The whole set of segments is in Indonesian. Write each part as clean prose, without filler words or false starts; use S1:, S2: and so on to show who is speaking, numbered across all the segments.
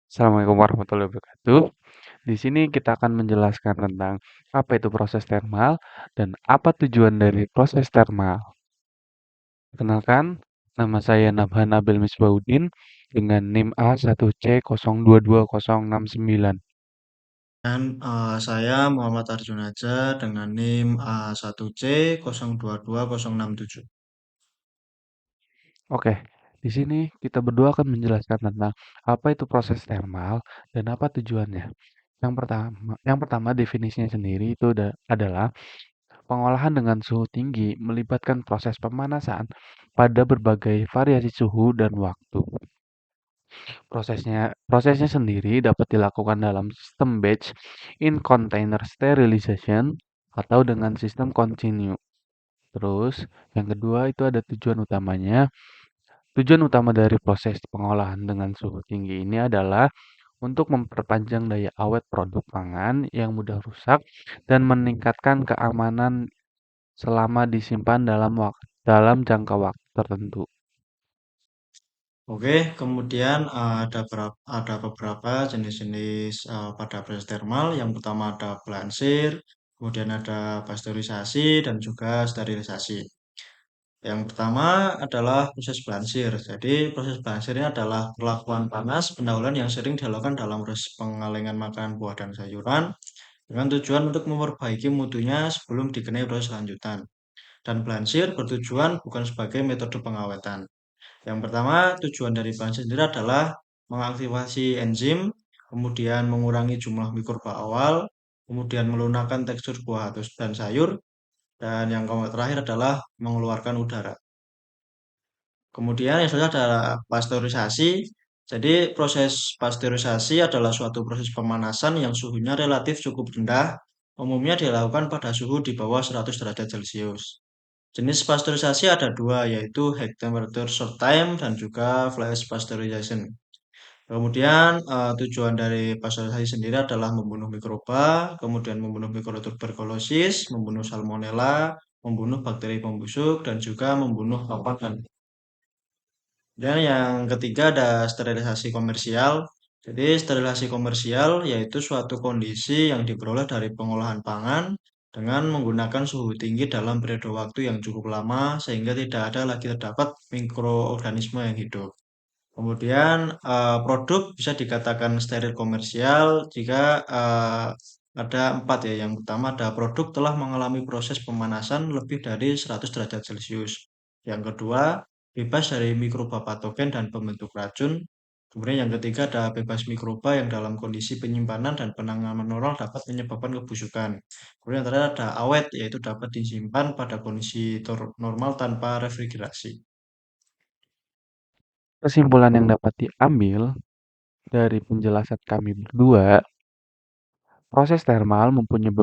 S1: Assalamualaikum warahmatullahi wabarakatuh. Di sini kita akan menjelaskan tentang apa itu proses termal dan apa tujuan dari proses termal. Kenalkan, nama saya Nabhan Nabil Misbahudin dengan NIM A1C022069.
S2: Dan saya Muhammad Arjunaja dengan NIM A1C 022067.
S1: Oke, di sini kita berdua akan menjelaskan tentang apa itu proses termal dan apa tujuannya. Yang pertama definisinya sendiri itu adalah pengolahan dengan suhu tinggi melibatkan proses pemanasan pada berbagai variasi suhu dan waktu. Prosesnya sendiri dapat dilakukan dalam sistem batch in container sterilization atau dengan sistem continue. Terus, yang kedua itu ada tujuan utamanya. Tujuan utama dari proses pengolahan dengan suhu tinggi ini adalah untuk memperpanjang daya awet produk pangan yang mudah rusak dan meningkatkan keamanan selama disimpan dalam jangka waktu tertentu.
S2: Oke, kemudian ada beberapa jenis-jenis pada proses thermal. Yang pertama ada belansir, kemudian ada pasteurisasi dan juga sterilisasi. Yang pertama adalah proses belansir. Jadi proses belansir ini adalah perlakuan panas pendahuluan yang sering dilakukan dalam proses pengalengan makanan buah dan sayuran dengan tujuan untuk memperbaiki mutunya sebelum dikenai proses lanjutan. Dan belansir bertujuan bukan sebagai metode pengawetan. Yang pertama, tujuan dari belansir sendiri adalah mengaktifasi enzim, kemudian mengurangi jumlah mikroba awal, kemudian melunakkan tekstur buah atau dan sayur, dan yang terakhir adalah mengeluarkan udara. Kemudian yang selanjutnya adalah pasteurisasi. Jadi proses pasteurisasi adalah suatu proses pemanasan yang suhunya relatif cukup rendah, umumnya dilakukan pada suhu di bawah 100 derajat Celcius. Jenis pasteurisasi ada dua, yaitu high temperature short time dan juga flash pasteurization. Kemudian tujuan dari pasteurisasi sendiri adalah membunuh mikroba, kemudian membunuh mikrotuberkulosis, membunuh salmonella, membunuh bakteri pembusuk, dan juga membunuh papakan. Dan yang ketiga ada sterilisasi komersial. Jadi sterilisasi komersial yaitu suatu kondisi yang diperoleh dari pengolahan pangan dengan menggunakan suhu tinggi dalam periode waktu yang cukup lama sehingga tidak ada lagi terdapat mikroorganisme yang hidup. Kemudian produk bisa dikatakan steril komersial jika ada empat ya. Yang pertama ada produk telah mengalami proses pemanasan lebih dari 100 derajat Celcius. Yang kedua, bebas dari mikroba patogen dan pembentuk racun. Kemudian yang ketiga ada bebas mikroba yang dalam kondisi penyimpanan dan penanganan normal dapat menyebabkan kebusukan. Kemudian yang terakhir ada awet, yaitu dapat disimpan pada kondisi normal tanpa refrigerasi.
S1: Kesimpulan yang dapat diambil dari penjelasan kami berdua, proses termal mempunyai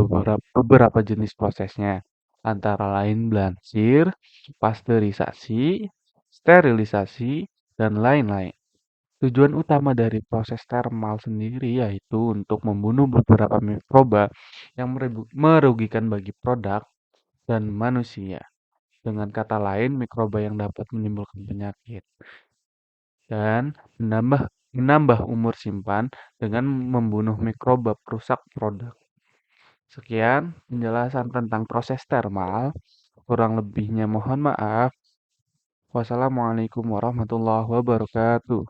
S1: beberapa jenis prosesnya, antara lain belansir, pasteurisasi, sterilisasi, dan lain-lain. Tujuan utama dari proses termal sendiri yaitu untuk membunuh beberapa mikroba yang merugikan bagi produk dan manusia. Dengan kata lain, mikroba yang dapat menimbulkan penyakit dan menambah umur simpan dengan membunuh mikroba perusak produk. Sekian penjelasan tentang proses termal. Kurang lebihnya mohon maaf. Wassalamualaikum warahmatullahi wabarakatuh.